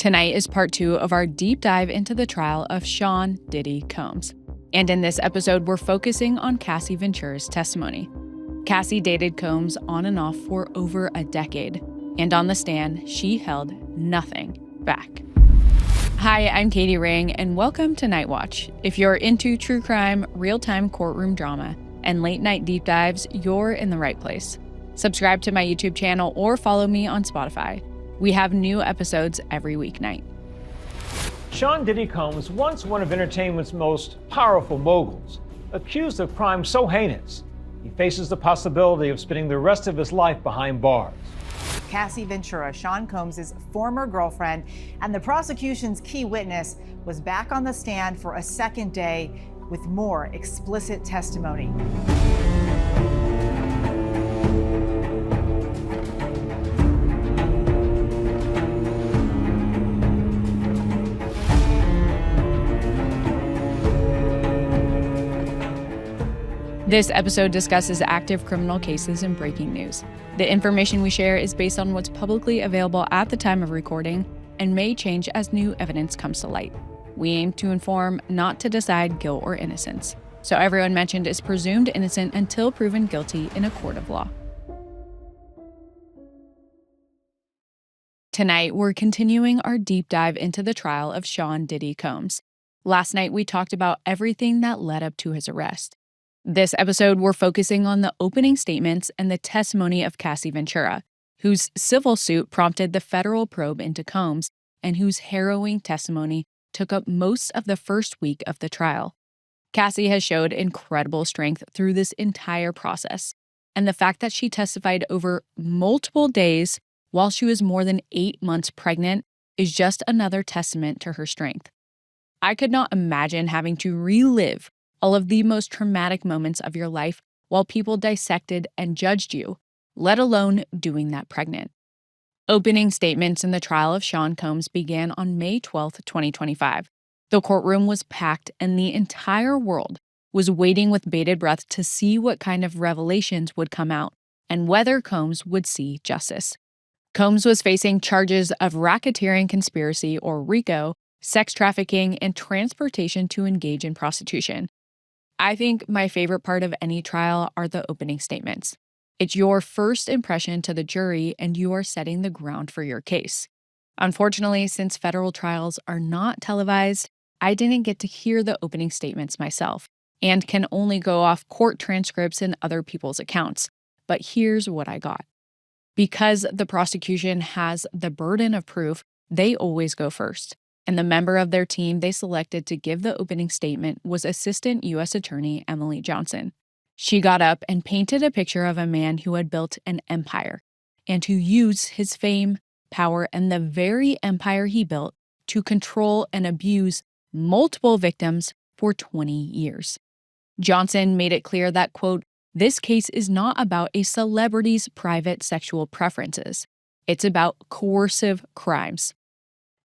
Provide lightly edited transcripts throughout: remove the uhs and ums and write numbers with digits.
Tonight is part 2 of our deep dive into the trial of Sean Diddy Combs. And in this episode, we're focusing on Cassie Ventura's testimony. Cassie dated Combs on and off for over a decade, and on the stand, she held nothing back. Hi, I'm Katie Ring, and welcome to Night Watch. If you're into true crime, real-time courtroom drama, and late-night deep dives, you're in the right place. Subscribe to my YouTube channel or follow me on Spotify. We have new episodes every weeknight. Sean Diddy Combs, once one of entertainment's most powerful moguls, accused of crimes so heinous, he faces the possibility of spending the rest of his life behind bars. Cassie Ventura, Sean Combs' former girlfriend and the prosecution's key witness, was back on the stand for a second day with more explicit testimony. This episode discusses active criminal cases and breaking news. The information we share is based on what's publicly available at the time of recording and may change as new evidence comes to light. We aim to inform, not to decide guilt or innocence. So everyone mentioned is presumed innocent until proven guilty in a court of law. Tonight, we're continuing our deep dive into the trial of Sean Diddy Combs. Last night, we talked about everything that led up to his arrest. This episode, we're focusing on the opening statements and the testimony of Cassie Ventura, whose civil suit prompted the federal probe into Combs and whose harrowing testimony took up most of the first week of the trial. Cassie has showed incredible strength through this entire process, and the fact that she testified over multiple days while she was more than 8 months pregnant is just another testament to her strength. I could not imagine having to relive all of the most traumatic moments of your life while people dissected and judged you, let alone doing that pregnant. Opening statements in the trial of Sean Combs began on May 12, 2025. The courtroom was packed and the entire world was waiting with bated breath to see what kind of revelations would come out and whether Combs would see justice. Combs was facing charges of racketeering conspiracy, or RICO, sex trafficking, and transportation to engage in prostitution. I think my favorite part of any trial are the opening statements. It's your first impression to the jury, and you are setting the ground for your case. Unfortunately, since federal trials are not televised, I didn't get to hear the opening statements myself and can only go off court transcripts and other people's accounts. But here's what I got. Because the prosecution has the burden of proof, they always go first. And the member of their team they selected to give the opening statement was Assistant U.S. Attorney Emily Johnson. She got up and painted a picture of a man who had built an empire and who used his fame, power, and the very empire he built to control and abuse multiple victims for 20 years. Johnson made it clear that, quote, "This case is not about a celebrity's private sexual preferences. It's about coercive crimes."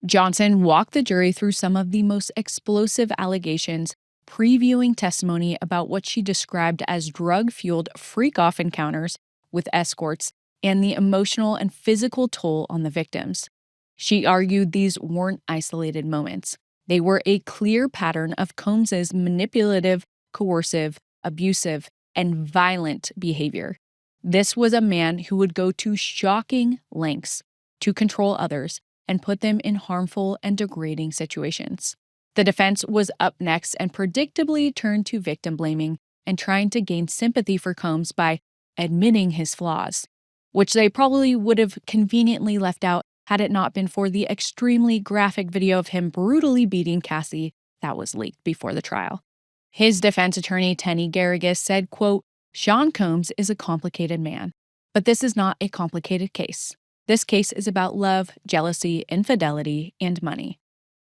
Johnson walked the jury through some of the most explosive allegations, previewing testimony about what she described as drug-fueled freak-off encounters with escorts and the emotional and physical toll on the victims. She argued these weren't isolated moments. They were a clear pattern of Combs's manipulative, coercive, abusive, and violent behavior. This was a man who would go to shocking lengths to control others and put them in harmful and degrading situations. The defense was up next and predictably turned to victim blaming and trying to gain sympathy for Combs by admitting his flaws, which they probably would have conveniently left out had it not been for the extremely graphic video of him brutally beating Cassie that was leaked before the trial. His defense attorney, Tenny Garrigus, said, quote, "Sean Combs is a complicated man, but this is not a complicated case. This case is about love, jealousy, infidelity, and money."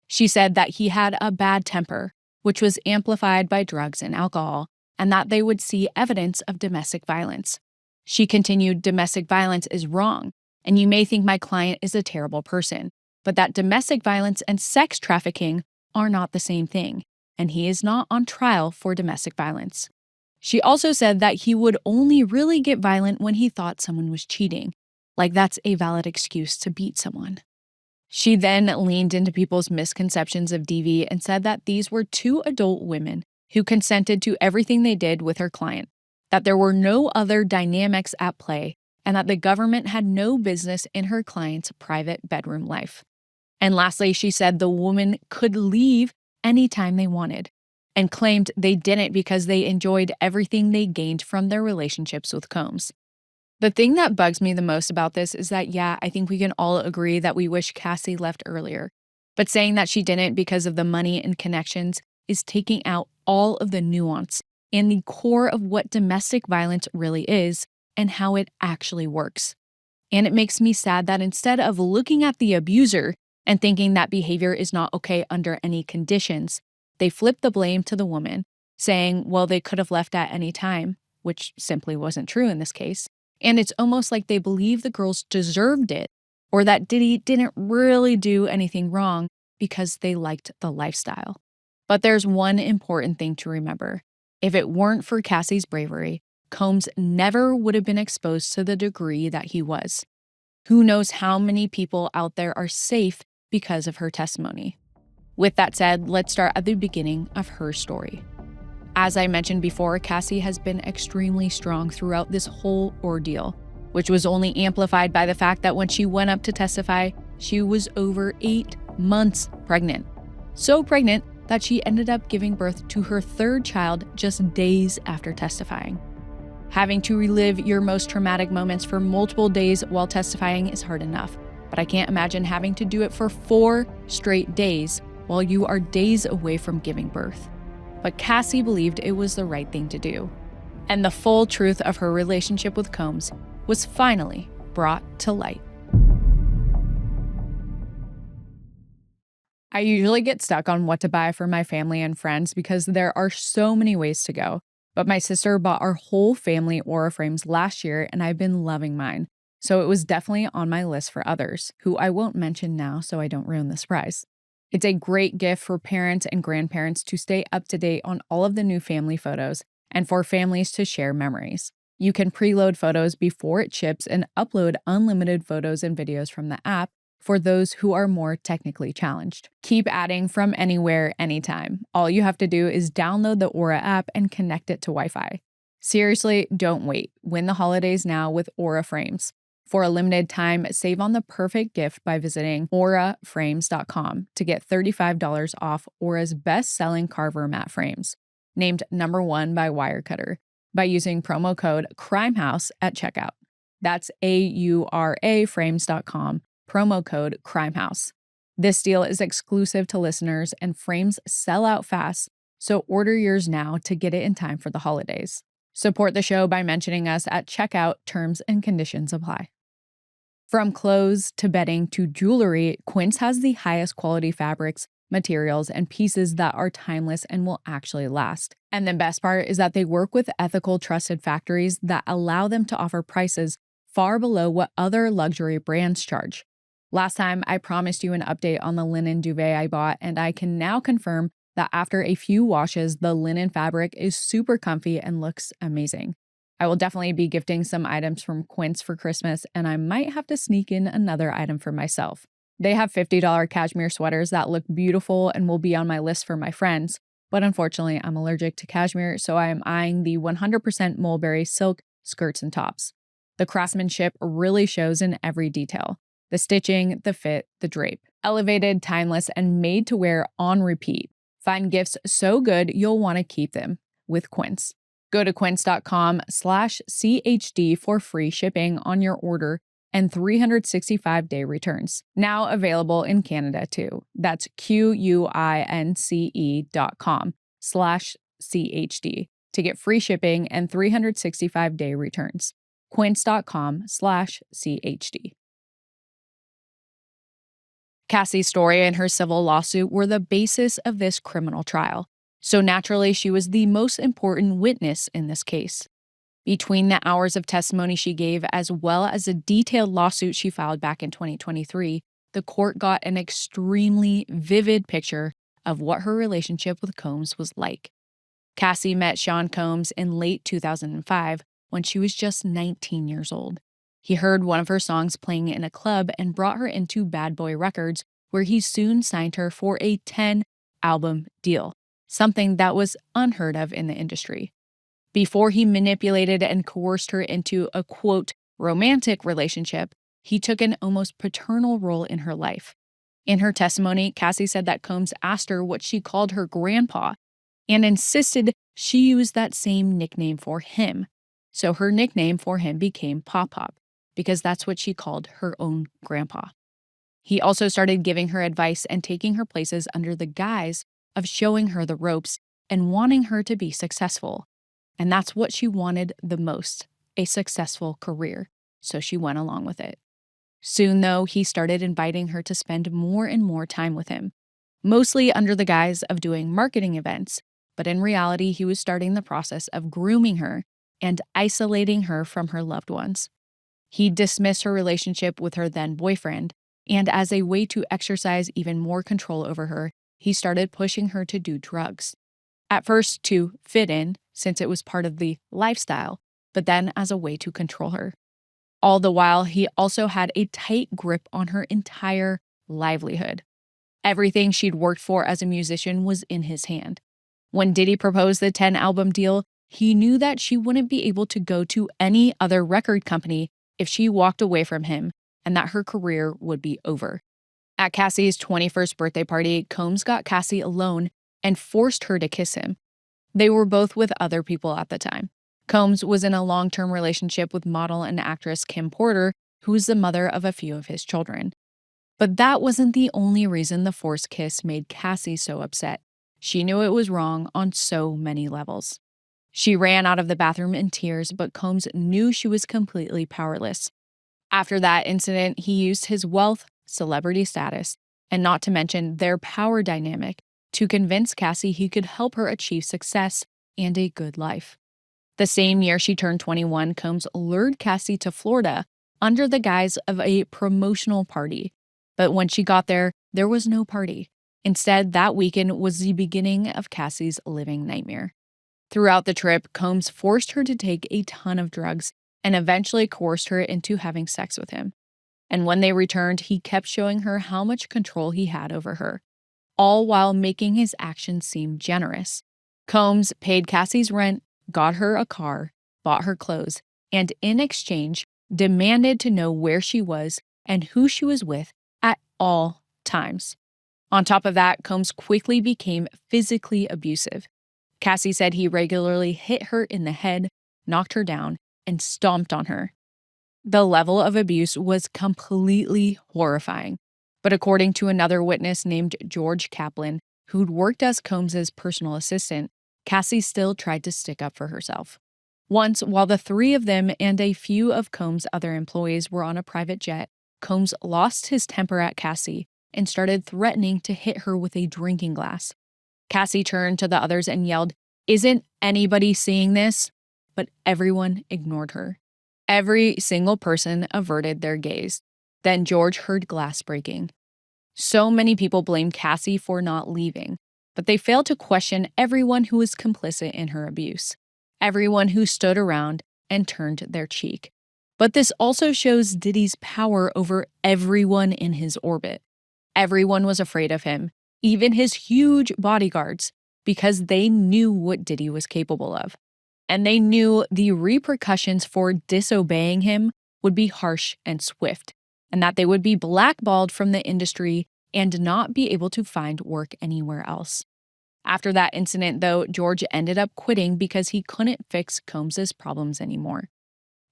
She said that he had a bad temper, which was amplified by drugs and alcohol, and that they would see evidence of domestic violence. She continued, "Domestic violence is wrong, and you may think my client is a terrible person, but that domestic violence and sex trafficking are not the same thing, and he is not on trial for domestic violence." She also said that he would only really get violent when he thought someone was cheating, like that's a valid excuse to beat someone. She then leaned into people's misconceptions of DV and said that these were two adult women who consented to everything they did with her client, that there were no other dynamics at play, and that the government had no business in her client's private bedroom life. And lastly, she said the woman could leave anytime they wanted, and claimed they didn't because they enjoyed everything they gained from their relationships with Combs. The thing that bugs me the most about this is that, yeah, I think we can all agree that we wish Cassie left earlier. But saying that she didn't because of the money and connections is taking out all of the nuance and the core of what domestic violence really is and how it actually works. And it makes me sad that instead of looking at the abuser and thinking that behavior is not okay under any conditions, they flip the blame to the woman, saying, well, they could have left at any time, which simply wasn't true in this case. And it's almost like they believe the girls deserved it, or that Diddy didn't really do anything wrong because they liked the lifestyle. But there's one important thing to remember. If it weren't for Cassie's bravery, Combs never would have been exposed to the degree that he was. Who knows how many people out there are safe because of her testimony. With that said, let's start at the beginning of her story. As I mentioned before, Cassie has been extremely strong throughout this whole ordeal, which was only amplified by the fact that when she went up to testify, she was over 8 months pregnant. So pregnant that she ended up giving birth to her third child just days after testifying. Having to relive your most traumatic moments for multiple days while testifying is hard enough, but I can't imagine having to do it for 4 straight days while you are days away from giving birth. But Cassie believed it was the right thing to do. And the full truth of her relationship with Combs was finally brought to light. I usually get stuck on what to buy for my family and friends because there are so many ways to go. But my sister bought our whole family aura frames last year and I've been loving mine. So it was definitely on my list for others, who I won't mention now so I don't ruin the surprise. It's a great gift for parents and grandparents to stay up to date on all of the new family photos and for families to share memories. You can preload photos before it ships and upload unlimited photos and videos from the app for those who are more technically challenged. Keep adding from anywhere, anytime. All you have to do is download the Aura app and connect it to Wi-Fi. Seriously, don't wait. Win the holidays now with Aura frames. For a limited time, save on the perfect gift by visiting auraframes.com to get $35 off Aura's best-selling carver matte frames, named #1 by Wirecutter, by using promo code CRIMEHOUSE at checkout. That's auraframes.com, promo code CRIMEHOUSE. This deal is exclusive to listeners and frames sell out fast, so order yours now to get it in time for the holidays. Support the show by mentioning us at checkout. Terms and conditions apply. From clothes to bedding to jewelry, Quince has the highest quality fabrics, materials, and pieces that are timeless and will actually last. And the best part is that they work with ethical, trusted factories that allow them to offer prices far below what other luxury brands charge. Last time, I promised you an update on the linen duvet I bought, and I can now confirm that after a few washes, the linen fabric is super comfy and looks amazing. I will definitely be gifting some items from Quince for Christmas, and I might have to sneak in another item for myself. They have $50 cashmere sweaters that look beautiful and will be on my list for my friends, but unfortunately, I'm allergic to cashmere, so I am eyeing the 100% mulberry silk skirts and tops. The craftsmanship really shows in every detail. The stitching, the fit, the drape. Elevated, timeless, and made to wear on repeat. Find gifts so good you'll want to keep them with Quince. Go to quince.com/CHD for free shipping on your order and 365-day returns. Now available in Canada too. That's QUINCE.com/CHD to get free shipping and 365-day returns. Quince.com/CHD. Cassie's story and her civil lawsuit were the basis of this criminal trial. So naturally, she was the most important witness in this case. Between the hours of testimony she gave, as well as a detailed lawsuit she filed back in 2023, the court got an extremely vivid picture of what her relationship with Combs was like. Cassie met Sean Combs in late 2005 when she was just 19 years old. He heard one of her songs playing in a club and brought her into Bad Boy Records, where he soon signed her for a 10-album deal, something that was unheard of in the industry. Before he manipulated and coerced her into a, quote, romantic relationship, he took an almost paternal role in her life. In her testimony, Cassie said that Combs asked her what she called her grandpa and insisted she use that same nickname for him. So her nickname for him became Pop Pop, because that's what she called her own grandpa. He also started giving her advice and taking her places under the guise of showing her the ropes and wanting her to be successful. And that's what she wanted the most, a successful career. So she went along with it. Soon, though, he started inviting her to spend more and more time with him, mostly under the guise of doing marketing events, but in reality, he was starting the process of grooming her and isolating her from her loved ones. He dismissed her relationship with her then boyfriend, and as a way to exercise even more control over her, he started pushing her to do drugs. At first to fit in, since it was part of the lifestyle, but then as a way to control her. All the while, he also had a tight grip on her entire livelihood. Everything she'd worked for as a musician was in his hand. When Diddy proposed the 10-album deal, he knew that she wouldn't be able to go to any other record company if she walked away from him, and that her career would be over. At Cassie's 21st birthday party, Combs got Cassie alone and forced her to kiss him. They were both with other people at the time. Combs was in a long-term relationship with model and actress Kim Porter, who is the mother of a few of his children. But that wasn't the only reason the forced kiss made Cassie so upset. She knew it was wrong on so many levels. She ran out of the bathroom in tears, but Combs knew she was completely powerless. After that incident, he used his wealth, celebrity status, and not to mention their power dynamic to convince Cassie he could help her achieve success and a good life. The same year she turned 21, Combs lured Cassie to Florida under the guise of a promotional party. But when she got there, there was no party. Instead, that weekend was the beginning of Cassie's living nightmare. Throughout the trip, Combs forced her to take a ton of drugs and eventually coerced her into having sex with him. And when they returned, he kept showing her how much control he had over her, all while making his actions seem generous. Combs paid Cassie's rent, got her a car, bought her clothes, and in exchange, demanded to know where she was and who she was with at all times. On top of that, Combs quickly became physically abusive. Cassie said he regularly hit her in the head, knocked her down, and stomped on her. The level of abuse was completely horrifying. But according to another witness named George Kaplan, who'd worked as Combs's personal assistant, Cassie still tried to stick up for herself. Once, while the three of them and a few of Combs' other employees were on a private jet, Combs lost his temper at Cassie and started threatening to hit her with a drinking glass. Cassie turned to the others and yelled, "Isn't anybody seeing this?" But everyone ignored her. Every single person averted their gaze. Then George heard glass breaking. So many people blamed Cassie for not leaving, but they failed to question everyone who was complicit in her abuse, everyone who stood around and turned their cheek. But this also shows Diddy's power over everyone in his orbit. Everyone was afraid of him, even his huge bodyguards, because they knew what Diddy was capable of. And they knew the repercussions for disobeying him would be harsh and swift, and that they would be blackballed from the industry and not be able to find work anywhere else. After that incident, though, George ended up quitting because he couldn't fix Combs's problems anymore.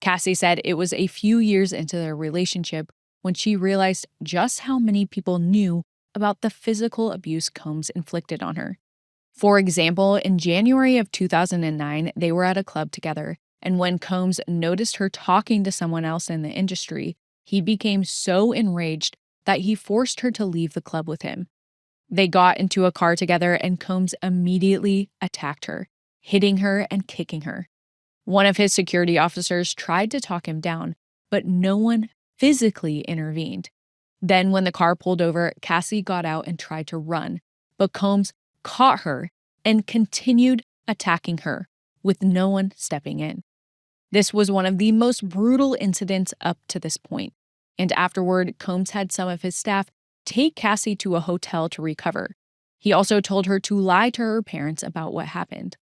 Cassie said it was a few years into their relationship when she realized just how many people knew about the physical abuse Combs inflicted on her. For example, in January of 2009, they were at a club together, and when Combs noticed her talking to someone else in the industry, he became so enraged that he forced her to leave the club with him. They got into a car together, and Combs immediately attacked her, hitting her and kicking her. One of his security officers tried to talk him down, but no one physically intervened. Then when the car pulled over, Cassie got out and tried to run, but Combs caught her and continued attacking her with no one stepping in. This was one of the most brutal incidents up to this point, and afterward, Combs had some of his staff take Cassie to a hotel to recover. He also told her to lie to her parents about what happened.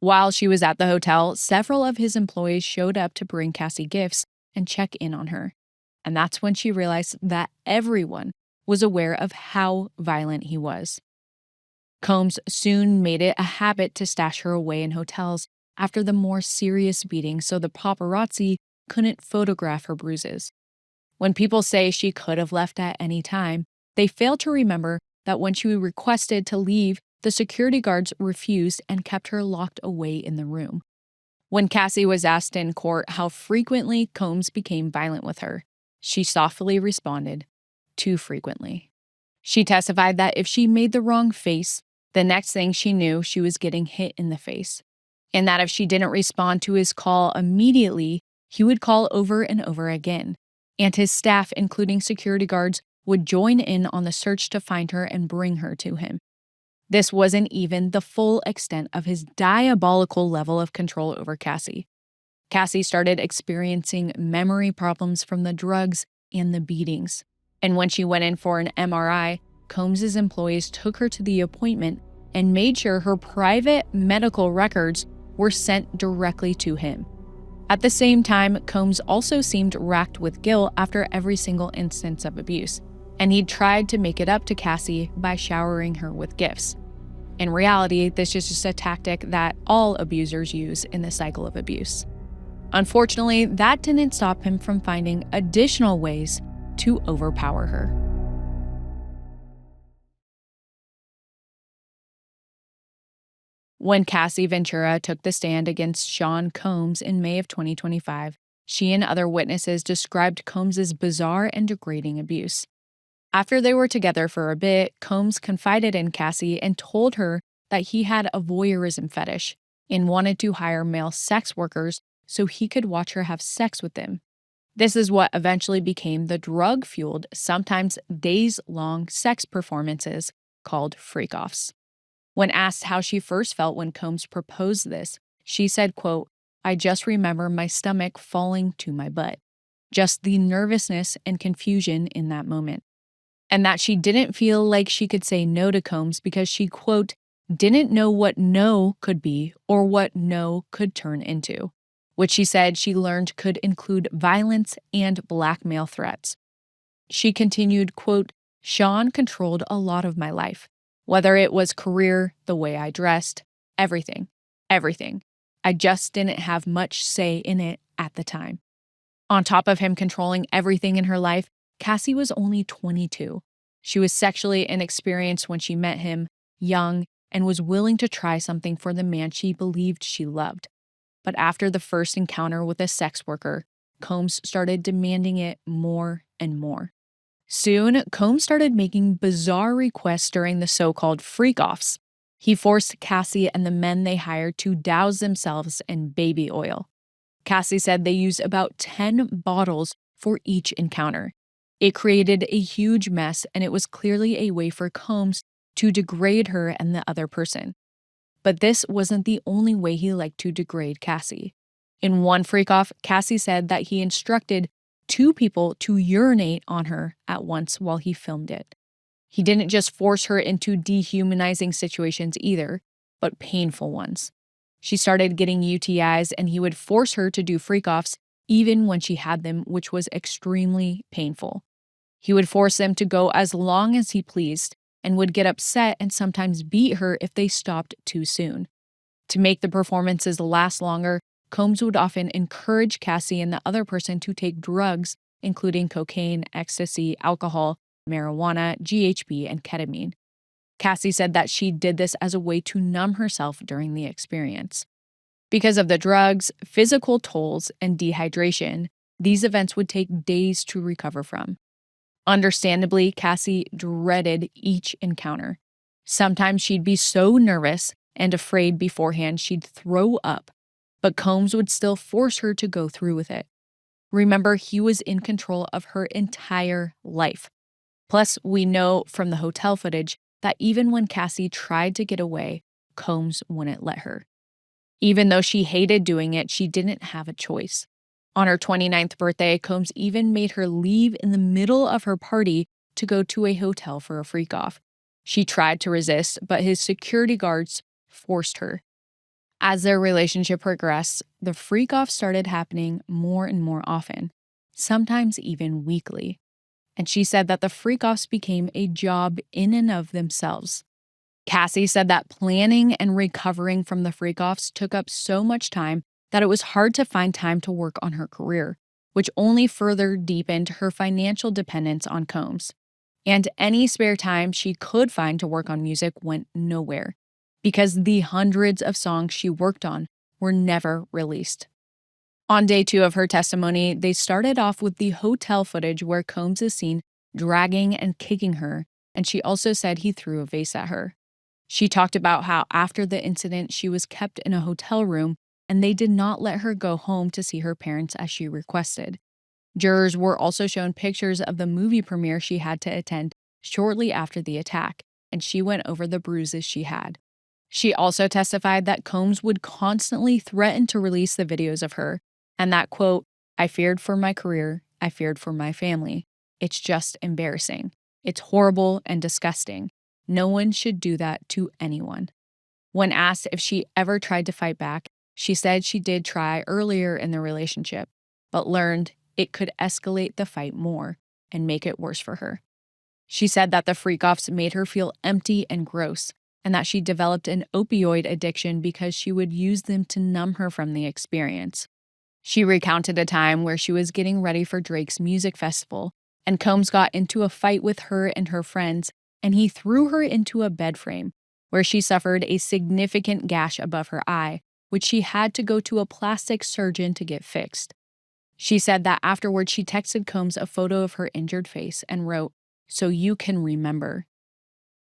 While she was at the hotel, several of his employees showed up to bring Cassie gifts and check in on her. And that's when she realized that everyone was aware of how violent he was. Combs soon made it a habit to stash her away in hotels after the more serious beating so the paparazzi couldn't photograph her bruises. When people say she could have left at any time, they fail to remember that when she requested to leave, the security guards refused and kept her locked away in the room. When Cassie was asked in court how frequently Combs became violent with her, she softly responded, "Too frequently." She testified that if she made the wrong face, the next thing she knew, she was getting hit in the face, and that if she didn't respond to his call immediately, he would call over and over again, and his staff, including security guards, would join in on the search to find her and bring her to him. This wasn't even the full extent of his diabolical level of control over Cassie. Cassie started experiencing memory problems from the drugs and the beatings, and when she went in for an MRI, Combs's employees took her to the appointment and made sure her private medical records were sent directly to him. At the same time, Combs also seemed racked with guilt after every single instance of abuse, and he tried to make it up to Cassie by showering her with gifts. In reality, this is just a tactic that all abusers use in the cycle of abuse. Unfortunately, that didn't stop him from finding additional ways to overpower her. When Cassie Ventura took the stand against Sean Combs in May of 2025, she and other witnesses described Combs's bizarre and degrading abuse. After they were together for a bit, Combs confided in Cassie and told her that he had a voyeurism fetish and wanted to hire male sex workers so he could watch her have sex with them. This is what eventually became the drug-fueled, sometimes days-long sex performances called freak-offs. When asked how she first felt when Combs proposed this, she said, quote, "I just remember my stomach falling to my butt. Just the nervousness and confusion in that moment." And that she didn't feel like she could say no to Combs because she, quote, "didn't know what no could be or what no could turn into," which she said she learned could include violence and blackmail threats. She continued, quote, "Sean controlled a lot of my life, whether it was career, the way I dressed, everything. I just didn't have much say in it at the time." On top of him controlling everything in her life, Cassie was only 22. She was sexually inexperienced when she met him, young, and was willing to try something for the man she believed she loved. But after the first encounter with a sex worker, Combs started demanding it more and more. Soon, Combs started making bizarre requests during the so-called freak-offs. He forced Cassie and the men they hired to douse themselves in baby oil. Cassie said they used about 10 bottles for each encounter. It created a huge mess, and it was clearly a way for Combs to degrade her and the other person. But this wasn't the only way he liked to degrade Cassie. In one freak-off, Cassie said that he instructed 2 people to urinate on her at once while he filmed it. He didn't just force her into dehumanizing situations either, but painful ones. She started getting UTIs, and he would force her to do freak-offs even when she had them, which was extremely painful. He would force them to go as long as he pleased and would get upset and sometimes beat her if they stopped too soon. To make the performances last longer, Combs would often encourage Cassie and the other person to take drugs, including cocaine, ecstasy, alcohol, marijuana, GHB, and ketamine. Cassie said that she did this as a way to numb herself during the experience. Because of the drugs, physical tolls, and dehydration, these events would take days to recover from. Understandably, Cassie dreaded each encounter. Sometimes she'd be so nervous and afraid beforehand she'd throw up, but Combs would still force her to go through with it. Remember, he was in control of her entire life. Plus, we know from the hotel footage that even when Cassie tried to get away, Combs wouldn't let her. Even though she hated doing it, she didn't have a choice. On her 29th birthday, Combs even made her leave in the middle of her party to go to a hotel for a freak off. She tried to resist, but his security guards forced her. As their relationship progressed, the freak off started happening more and more often, sometimes even weekly. And she said that the freak offs became a job in and of themselves. Cassie said that planning and recovering from the freak offs took up so much time that it was hard to find time to work on her career, which only further deepened her financial dependence on Combs. And any spare time she could find to work on music went nowhere, because the hundreds of songs she worked on were never released. On day 2 of her testimony, they started off with the hotel footage where Combs is seen dragging and kicking her, and she also said he threw a vase at her. She talked about how after the incident, she was kept in a hotel room and they did not let her go home to see her parents as she requested. Jurors were also shown pictures of the movie premiere she had to attend shortly after the attack, and she went over the bruises she had. She also testified that Combs would constantly threaten to release the videos of her, and that, quote, "I feared for my career, I feared for my family. It's just embarrassing. It's horrible and disgusting. No one should do that to anyone." When asked if she ever tried to fight back, she said she did try earlier in the relationship, but learned it could escalate the fight more and make it worse for her. She said that the freak-offs made her feel empty and gross, and that she developed an opioid addiction because she would use them to numb her from the experience. She recounted a time where she was getting ready for Drake's music festival, and Combs got into a fight with her and her friends, and he threw her into a bed frame, where she suffered a significant gash above her eye, which she had to go to a plastic surgeon to get fixed. She said that afterward she texted Combs a photo of her injured face and wrote, "So you can remember."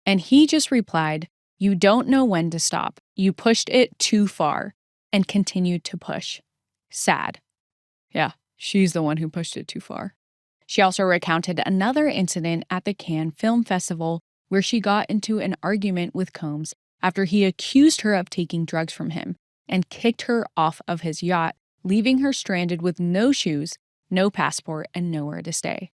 And he just replied, "You don't know when to stop. You pushed it too far," and continued to push. Sad. Yeah, she's the one who pushed it too far. She also recounted another incident at the Cannes Film Festival where she got into an argument with Combs after he accused her of taking drugs from him and kicked her off of his yacht, leaving her stranded with no shoes, no passport, and nowhere to stay.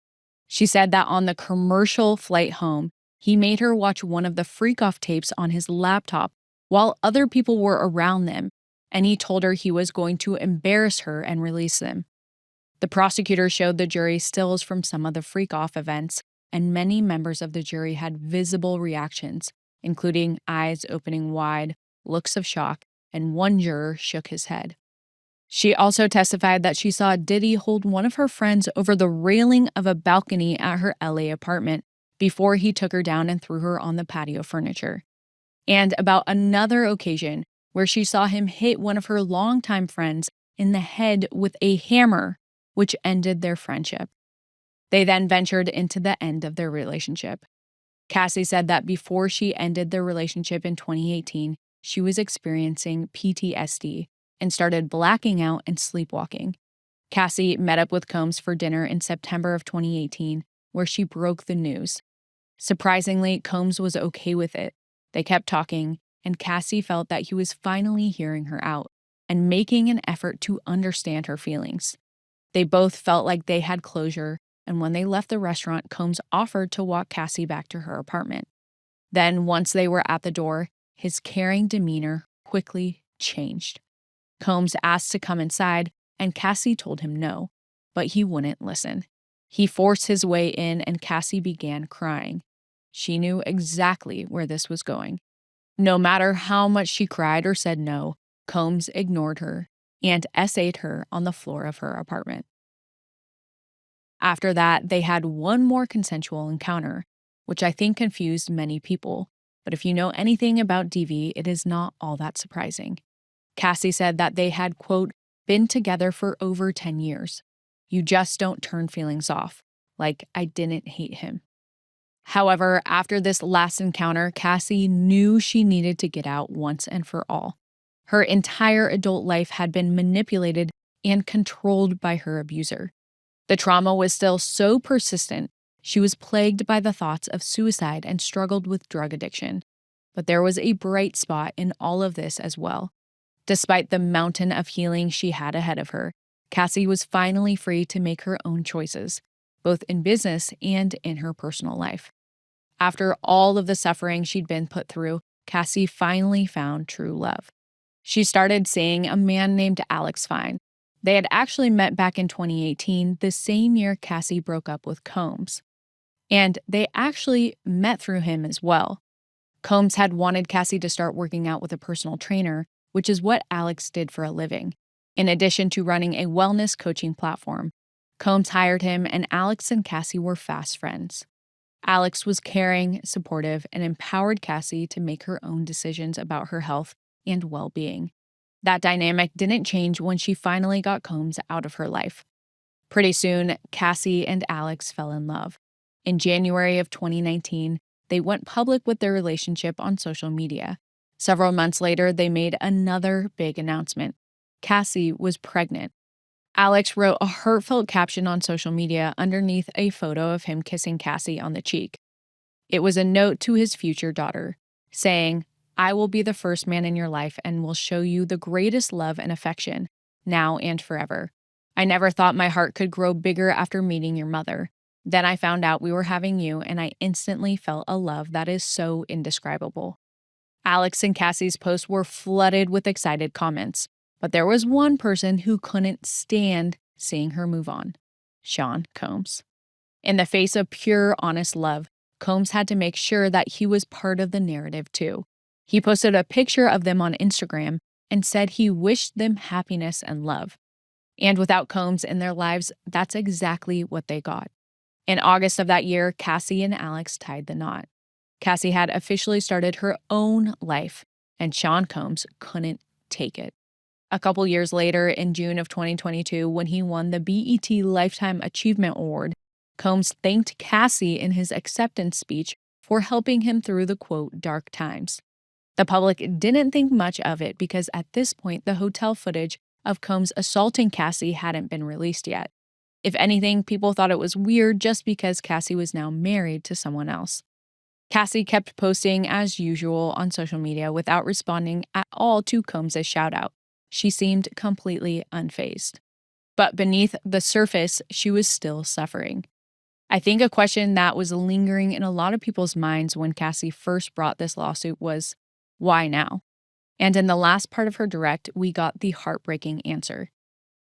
She said that on the commercial flight home, he made her watch one of the freak-off tapes on his laptop while other people were around them, and he told her he was going to embarrass her and release them. The prosecutor showed the jury stills from some of the freak-off events, and many members of the jury had visible reactions, including eyes opening wide, looks of shock, and one juror shook his head. She also testified that she saw Diddy hold one of her friends over the railing of a balcony at her LA apartment before he took her down and threw her on the patio furniture. And about another occasion where she saw him hit one of her longtime friends in the head with a hammer, which ended their friendship. They then ventured into the end of their relationship. Cassie said that before she ended their relationship in 2018, she was experiencing PTSD and started blacking out and sleepwalking. Cassie met up with Combs for dinner in September of 2018, where she broke the news. Surprisingly, Combs was okay with it. They kept talking, and Cassie felt that he was finally hearing her out and making an effort to understand her feelings. They both felt like they had closure, and when they left the restaurant, Combs offered to walk Cassie back to her apartment. Then, once they were at the door, his caring demeanor quickly changed. Combs asked to come inside, and Cassie told him no, but he wouldn't listen. He forced his way in, and Cassie began crying. She knew exactly where this was going. No matter how much she cried or said no, Combs ignored her and essayed her on the floor of her apartment. After that, they had one more consensual encounter, which I think confused many people. But if you know anything about DV, it is not all that surprising. Cassie said that they had, quote, been together for over 10 years. You just don't turn feelings off. Like, I didn't hate him. However, after this last encounter, Cassie knew she needed to get out once and for all. Her entire adult life had been manipulated and controlled by her abuser. The trauma was still so persistent, she was plagued by the thoughts of suicide and struggled with drug addiction. But there was a bright spot in all of this as well. Despite the mountain of healing she had ahead of her, Cassie was finally free to make her own choices, both in business and in her personal life. After all of the suffering she'd been put through, Cassie finally found true love. She started seeing a man named Alex Fine. They had actually met back in 2018, the same year Cassie broke up with Combs. And they actually met through him as well. Combs had wanted Cassie to start working out with a personal trainer, which is what Alex did for a living. In addition to running a wellness coaching platform, Combs hired him, and Alex and Cassie were fast friends. Alex was caring, supportive, and empowered Cassie to make her own decisions about her health and well-being. That dynamic didn't change when she finally got Combs out of her life. Pretty soon, Cassie and Alex fell in love. In January of 2019, they went public with their relationship on social media. Several months later, they made another big announcement. Cassie was pregnant. Alex wrote a heartfelt caption on social media underneath a photo of him kissing Cassie on the cheek. It was a note to his future daughter, saying, "I will be the first man in your life and will show you the greatest love and affection, now and forever. I never thought my heart could grow bigger after meeting your mother. Then I found out we were having you, and I instantly felt a love that is so indescribable." Alex and Cassie's posts were flooded with excited comments, but there was one person who couldn't stand seeing her move on: Sean Combs. In the face of pure, honest love, Combs had to make sure that he was part of the narrative too. He posted a picture of them on Instagram and said he wished them happiness and love. And without Combs in their lives, that's exactly what they got. In August of that year, Cassie and Alex tied the knot. Cassie had officially started her own life, and Sean Combs couldn't take it. A couple years later, in June of 2022, when he won the BET Lifetime Achievement Award, Combs thanked Cassie in his acceptance speech for helping him through the, quote, dark times. The public didn't think much of it because at this point, the hotel footage of Combs assaulting Cassie hadn't been released yet. If anything, people thought it was weird just because Cassie was now married to someone else. Cassie kept posting as usual on social media without responding at all to Combs' shout-out. She seemed completely unfazed. But beneath the surface, she was still suffering. I think a question that was lingering in a lot of people's minds when Cassie first brought this lawsuit was, why now? And in the last part of her direct, we got the heartbreaking answer.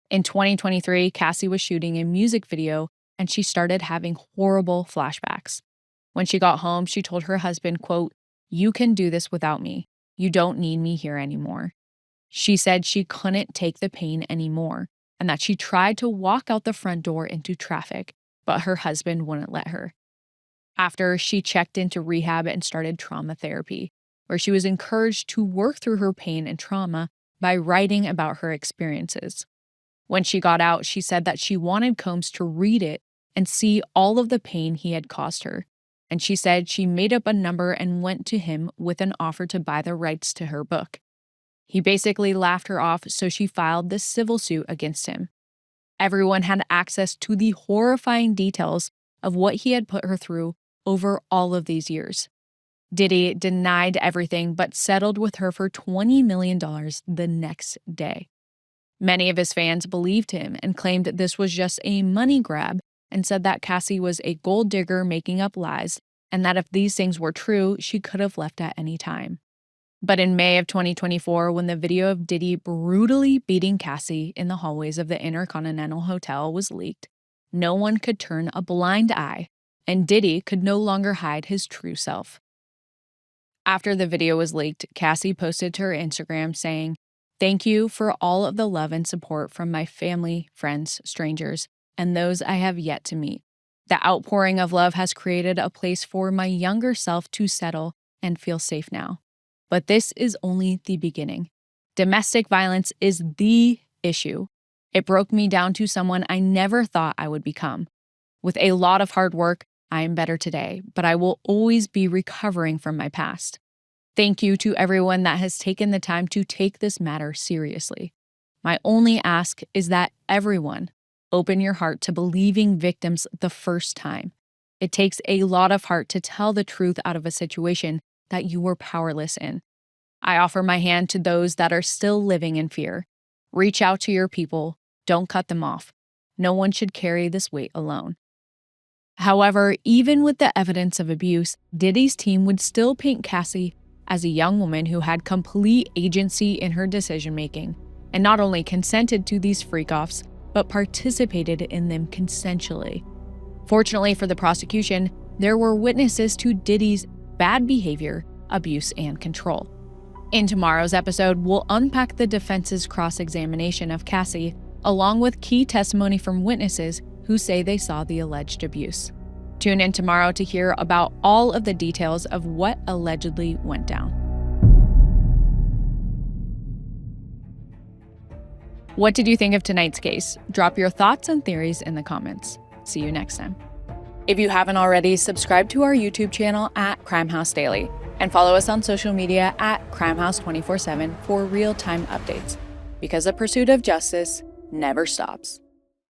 In 2023, Cassie was shooting a music video and she started having horrible flashbacks. When she got home, she told her husband, quote, "You can do this without me. You don't need me here anymore." She said she couldn't take the pain anymore and that she tried to walk out the front door into traffic, but her husband wouldn't let her. After, she checked into rehab and started trauma therapy, where she was encouraged to work through her pain and trauma by writing about her experiences. When she got out, she said that she wanted Combs to read it and see all of the pain he had caused her. And she said she made up a number and went to him with an offer to buy the rights to her book. He basically laughed her off, so she filed this civil suit against him. Everyone had access to the horrifying details of what he had put her through over all of these years. Diddy denied everything but settled with her for $20 million the next day. Many of his fans believed him and claimed this was just a money grab and said that Cassie was a gold digger making up lies and that if these things were true, she could have left at any time. But in May of 2024, when the video of Diddy brutally beating Cassie in the hallways of the Intercontinental Hotel was leaked, no one could turn a blind eye, and Diddy could no longer hide his true self. After the video was leaked, Cassie posted to her Instagram saying, "Thank you for all of the love and support from my family, friends, strangers, and those I have yet to meet. The outpouring of love has created a place for my younger self to settle and feel safe now. But this is only the beginning. Domestic violence is the issue. It broke me down to someone I never thought I would become. With a lot of hard work, I am better today, but I will always be recovering from my past. Thank you to everyone that has taken the time to take this matter seriously. My only ask is that everyone open your heart to believing victims the first time. It takes a lot of heart to tell the truth out of a situation that you were powerless in. I offer my hand to those that are still living in fear. Reach out to your people. Don't cut them off. No one should carry this weight alone. However, even with the evidence of abuse, Diddy's team would still paint Cassie as a young woman who had complete agency in her decision-making, and not only consented to these freak-offs, but participated in them consensually. Fortunately for the prosecution, there were witnesses to Diddy's bad behavior, abuse, and control. In tomorrow's episode, we'll unpack the defense's cross-examination of Cassie, along with key testimony from witnesses who say they saw the alleged abuse. Tune in tomorrow to hear about all of the details of what allegedly went down. What did you think of tonight's case? Drop your thoughts and theories in the comments. See you next time. If you haven't already, subscribe to our YouTube channel at Crime House Daily and follow us on social media at Crime House 24/7 for real-time updates, because the pursuit of justice never stops.